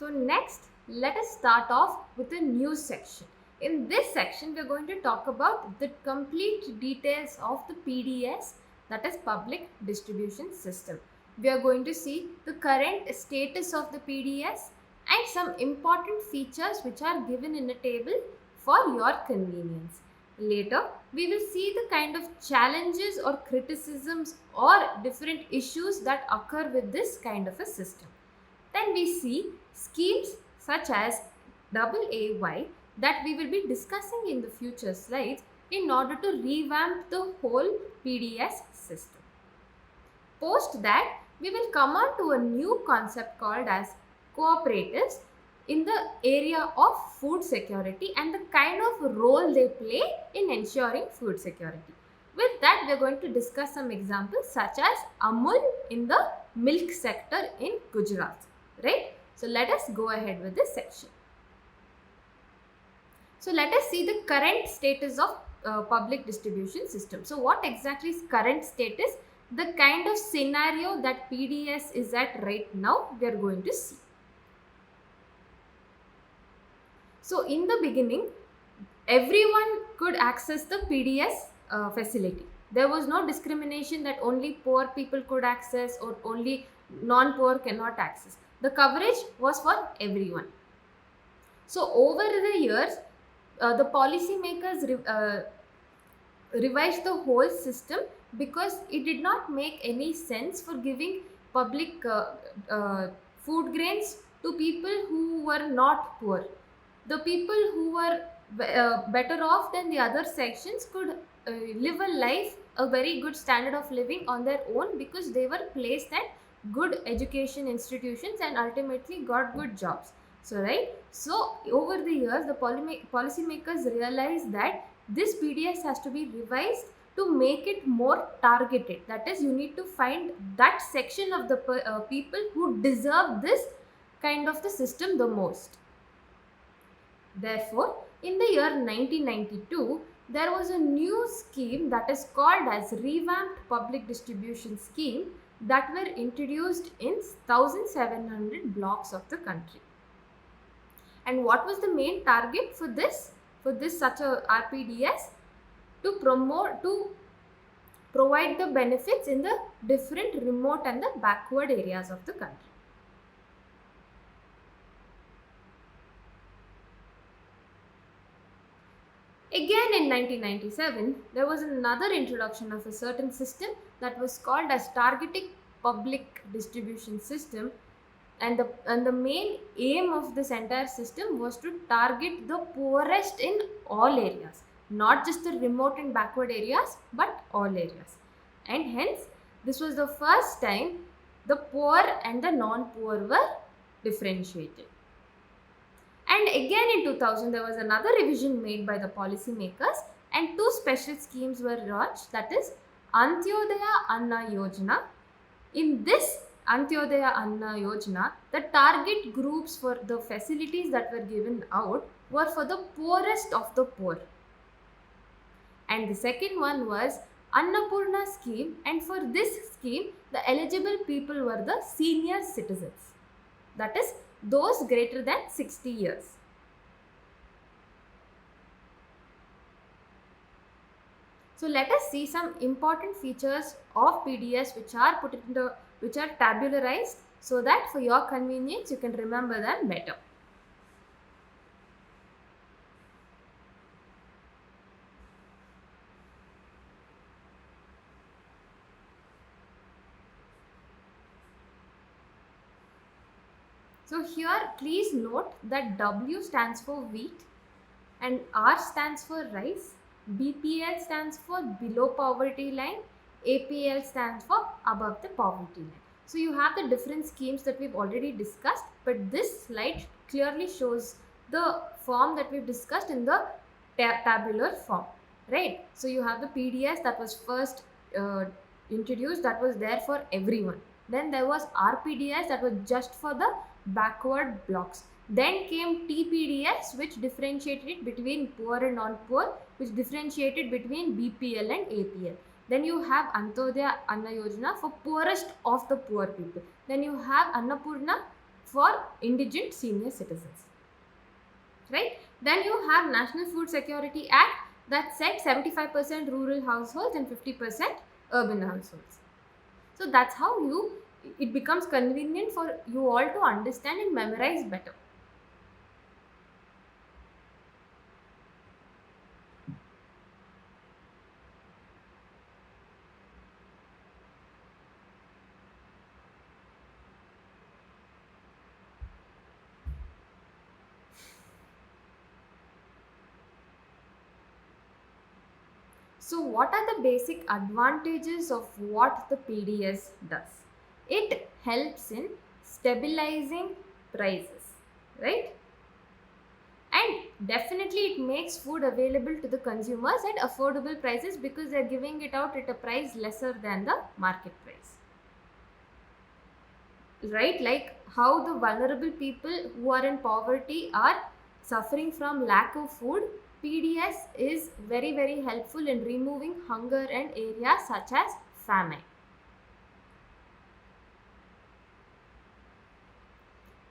So next, let us start off with a new section. In this section, we are going to talk about the complete details of the PDS, that is Public Distribution System. We are going to see the current status of the PDS and some important features which are given in a table for your convenience. Later, we will see the kind of challenges or criticisms or different issues that occur with this kind of a system. Then we see schemes such as AAY that we will be discussing in the future slides in order to revamp the whole PDS system. Post that, we will come on to a new concept called as cooperatives in the area of food security and the kind of role they play in ensuring food security. With that, we are going to discuss some examples such as Amul in the milk sector in Gujarat. Right? So let us go ahead with this section. So let us see the current status of public distribution system. So what exactly is current status? The kind of scenario that PDS is at right now, we are going to see. So in the beginning, everyone could access the PDS facility. There was no discrimination that only poor people could access or only non-poor cannot access. The coverage was for everyone. So over the years, the policymakers revised the whole system because it did not make any sense for giving public food grains to people who were not poor. The people who were better off than the other sections could live a life, a very good standard of living on their own because they were placed at good education institutions and ultimately got good jobs. So over the years, the policymakers realized that this PDS has to be revised to make it more targeted. That is, you need to find that section of the people who deserve this kind of the system the most. Therefore, in the year 1992, there was a new scheme that is called as Revamped Public Distribution Scheme that were introduced in 1700 blocks of the country. And what was the main target for this such a RPDS? To provide the benefits in the different remote and the backward areas of the country. Again in 1997, there was another introduction of a certain system that was called as Targeted Public Distribution System, and the main aim of this entire system was to target the poorest in all areas, not just the remote and backward areas, but all areas. And hence, this was the first time the poor and the non-poor were differentiated. And again in 2000, there was another revision made by the policymakers and two special schemes were launched, that is Antyodaya Anna Yojana. In this Antyodaya Anna Yojana, the target groups for the facilities that were given out were for the poorest of the poor. And the second one was Annapurna scheme, and for this scheme, the eligible people were the senior citizens. That is, those greater than 60 years. So let us see some important features of PDS which are tabularized so that for your convenience you can remember them better. So here please note that W stands for wheat and R stands for rice, BPL stands for below poverty line, APL stands for above the poverty line. So you have the different schemes that we've already discussed, but this slide clearly shows the form that we've discussed in the tabular form, right? So you have the PDS that was first introduced, that was there for everyone. Then there was RPDS that was just for the backward blocks. Then came TPDS, which differentiated between poor and non-poor, which differentiated between BPL and APL. Then you have Antyodaya Anna Yojana for poorest of the poor people. Then you have Annapurna for indigent senior citizens. Right? Then you have National Food Security Act that set 75% rural households and 50% urban households. So that's how it becomes convenient for you all to understand and memorize better. So what are the basic advantages of what the PDS does? It helps in stabilizing prices, right? And definitely it makes food available to the consumers at affordable prices because they're giving it out at a price lesser than the market price. Right? Like how the vulnerable people who are in poverty are suffering from lack of food, PDS is very, very helpful in removing hunger in areas such as famine.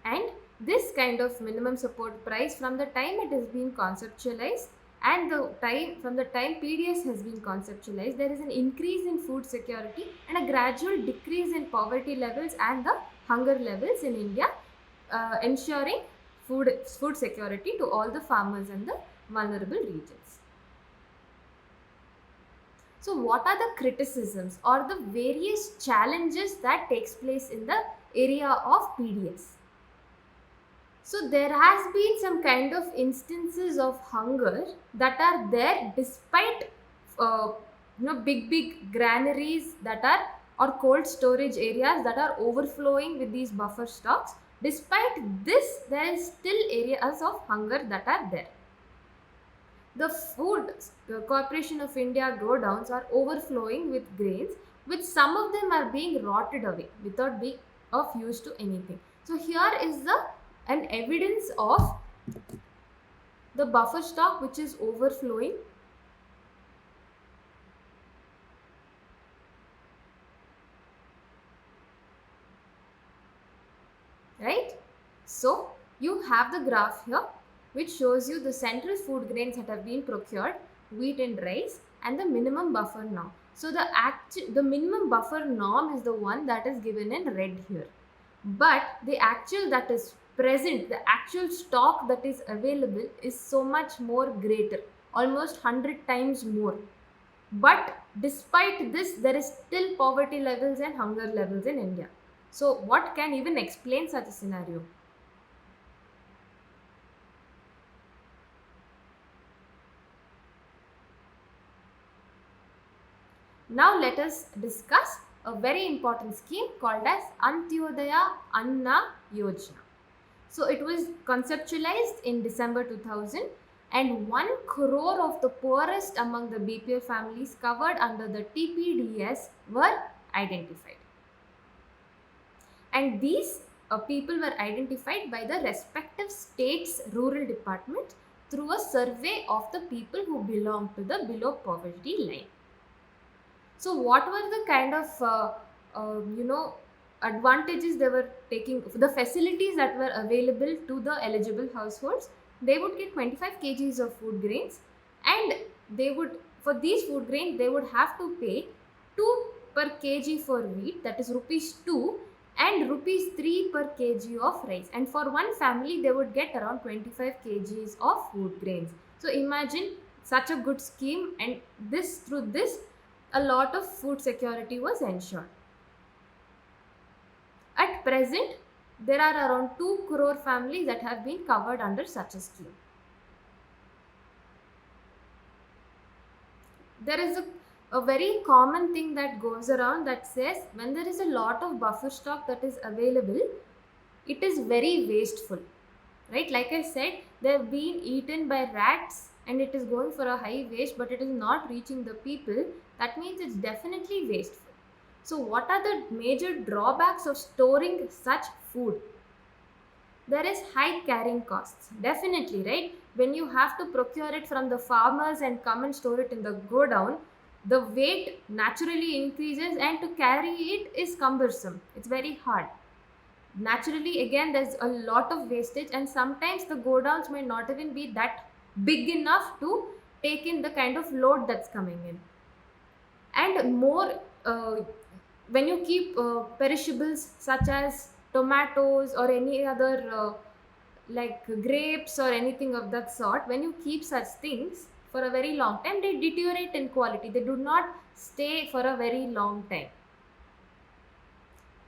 And this kind of minimum support price, from the time it has been conceptualized and from the time PDS has been conceptualized, there is an increase in food security and a gradual decrease in poverty levels and the hunger levels in India, ensuring food security to all the farmers and the vulnerable regions. So what are the criticisms or the various challenges that takes place in the area of PDS? So there has been some kind of instances of hunger that are there despite big granaries that are or cold storage areas that are overflowing with these buffer stocks. Despite this, there is still areas of hunger that are there. The Corporation of India godowns are overflowing with grains, which some of them are being rotted away without being of use to anything. So here is an evidence of the buffer stock which is overflowing. Right? So you have the graph here which shows you the central food grains that have been procured, wheat and rice, and the minimum buffer norm. So the minimum buffer norm is the one that is given in red here. But the actual that is present, the actual stock that is available is so much more greater, almost 100 times more. But despite this, there is still poverty levels and hunger levels in India. So what can even explain such a scenario? Now let us discuss a very important scheme called as Antyodaya Anna Yojana. So it was conceptualized in December 2000 and 1 crore of the poorest among the BPL families covered under the TPDS were identified. And these people were identified by the respective states' rural departments through a survey of the people who belong to the below poverty line. So what were the kind of advantages they were taking, the facilities that were available to the eligible households? They would get 25 kgs of food grains, and for these food grains they would have to pay 2 per kg for wheat, that is rupees 2, and rupees 3 per kg of rice. And for one family they would get around 25 kgs of food grains. So imagine such a good scheme, and through this a lot of food security was ensured. At present, there are around 2 crore families that have been covered under such a scheme. There is a very common thing that goes around that says when there is a lot of buffer stock that is available, it is very wasteful. Right? Like I said, they have been eaten by rats and it is going for a high waste, but it is not reaching the people. That means it's definitely wasteful. So what are the major drawbacks of storing such food? There is high carrying costs, definitely, right? When you have to procure it from the farmers and come and store it in the godown, the weight naturally increases and to carry it is cumbersome. It's very hard. naturally again there's a lot of wastage, and sometimes the godowns may not even be that big enough to take in the kind of load that's coming in. And more, when you keep perishables such as tomatoes or any other like grapes or anything of that sort, when you keep such things for a very long time, they deteriorate in quality, they do not stay for a very long time.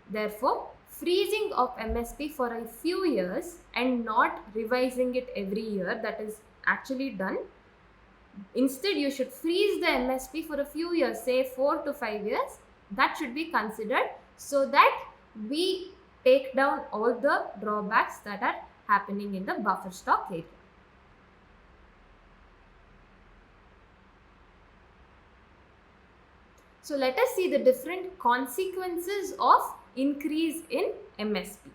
Therefore, freezing of MSP for a few years and not revising it every year, that is actually done. Instead, you should freeze the MSP for a few years, say 4 to 5 years. That should be considered, so that we take down all the drawbacks that are happening in the buffer stock area. So let us see the different consequences of increase in MSP.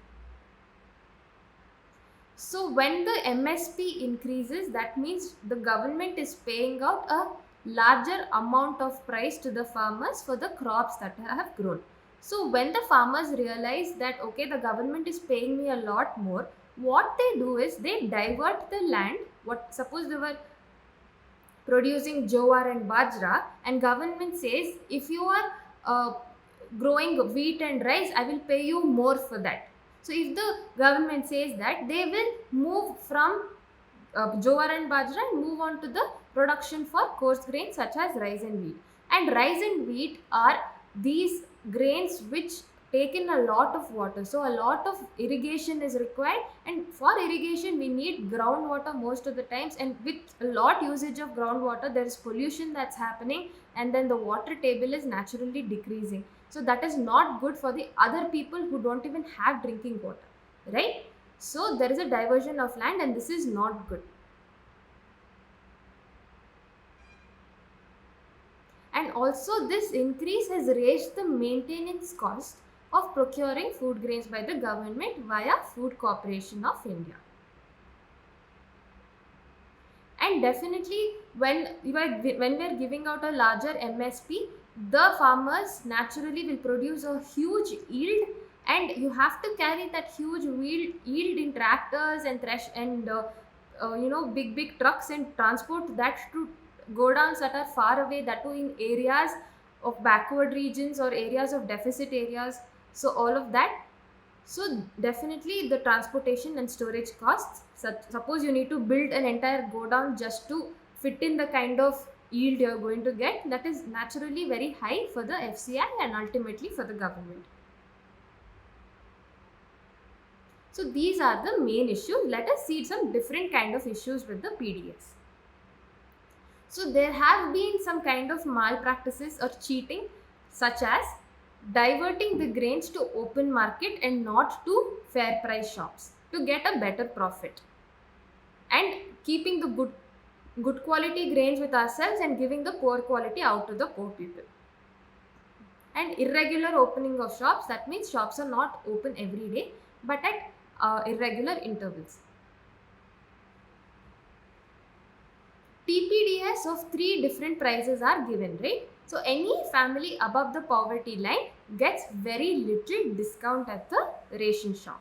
So when the MSP increases, that means the government is paying out a larger amount of price to the farmers for the crops that have grown. So when the farmers realize that, okay, the government is paying me a lot more, what they do is they divert the land. What, suppose they were producing jowar and bajra, and government says, if you are growing wheat and rice, I will pay you more for that. So if the government says that, they will move from jowar and bajra and move on to the production for coarse grains such as rice and wheat. And rice and wheat are these grains which take in a lot of water, so a lot of irrigation is required, and for irrigation we need groundwater most of the times, and with a lot usage of groundwater there is pollution that's happening, and then the water table is naturally decreasing. So that is not good for the other people who don't even have drinking water, right? So there is a diversion of land, and this is not good. And also this increase has raised the maintenance cost of procuring food grains by the government via Food Corporation of India. And definitely when we are giving out a larger MSP, the farmers naturally will produce a huge yield, and you have to carry that huge yield in tractors and big trucks, and transport that to godowns that are far away, that too in areas of backward regions or areas of deficit areas. So all of that. So definitely the transportation and storage costs. Suppose you need to build an entire godown just to fit in the kind of yield you are going to get, that is naturally very high for the FCI and ultimately for the government. So these are the main issues. Let us see some different kind of issues with the PDS. So there have been some kind of malpractices or cheating, such as diverting the grains to open market and not to fair price shops to get a better profit, and keeping the good quality grains with ourselves and giving the poor quality out to the poor people. And irregular opening of shops, that means shops are not open every day but at irregular intervals. TPDS of 3 different prices are given, right? So any family above the poverty line gets very little discount at the ration shop.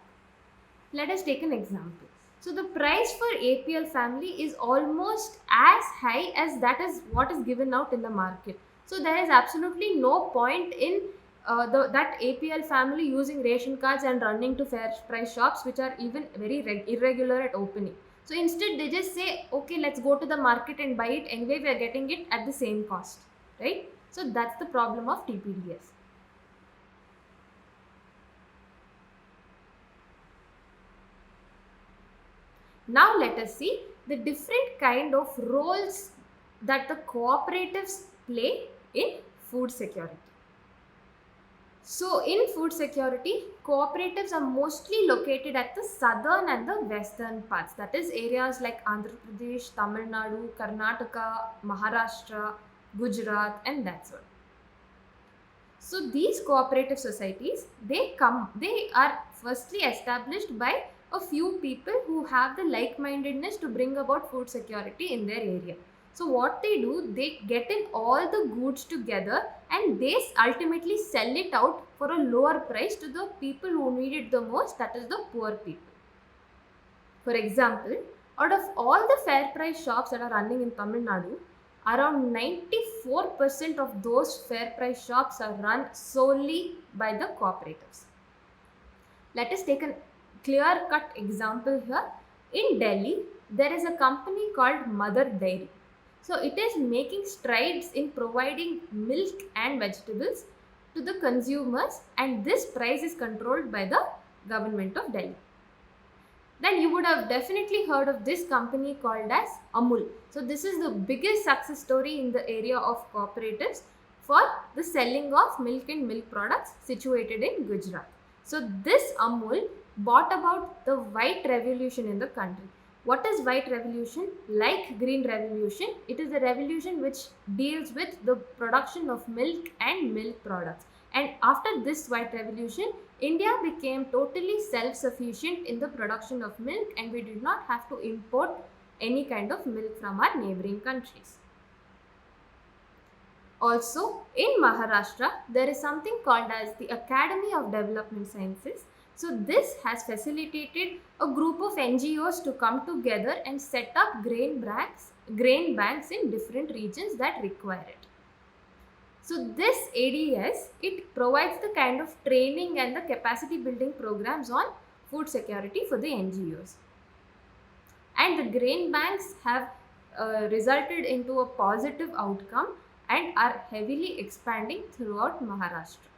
Let us take an example. So the price for APL family is almost as high as that is what is given out in the market. So there is absolutely no point in that APL family using ration cards and running to fair price shops, which are even very irregular at opening. So instead they just say, okay, let's go to the market and buy it. Anyway, we are getting it at the same cost, right? So that's the problem of TPDS. Now let us see the different kind of roles that the cooperatives play in food security. So in food security, cooperatives are mostly located at the southern and the western parts, that is areas like Andhra Pradesh, Tamil Nadu, Karnataka, Maharashtra, Gujarat, and that's all. So these cooperative societies, they are firstly established by a few people who have the like-mindedness to bring about food security in their area. So what they do, they get in all the goods together and they ultimately sell it out for a lower price to the people who need it the most, that is the poor people. For example, out of all the fair price shops that are running in Tamil Nadu, around 94% of those fair price shops are run solely by the cooperatives. Let us take a clear cut example here. In Delhi, there is a company called Mother Dairy. So it is making strides in providing milk and vegetables to the consumers, and this price is controlled by the government of Delhi. Then you would have definitely heard of this company called as Amul. So this is the biggest success story in the area of cooperatives for the selling of milk and milk products situated in Gujarat. So this Amul brought about the white revolution in the country. What is white revolution? Like green revolution, it is a revolution which deals with the production of milk and milk products. And after this white revolution, India became totally self-sufficient in the production of milk, and we did not have to import any kind of milk from our neighboring countries. Also, in Maharashtra, there is something called as the Academy of Development Sciences. So this has facilitated a group of NGOs to come together and set up grain banks in different regions that require it. So this ADS, it provides the kind of training and the capacity building programs on food security for the NGOs. And the grain banks have resulted into a positive outcome and are heavily expanding throughout Maharashtra.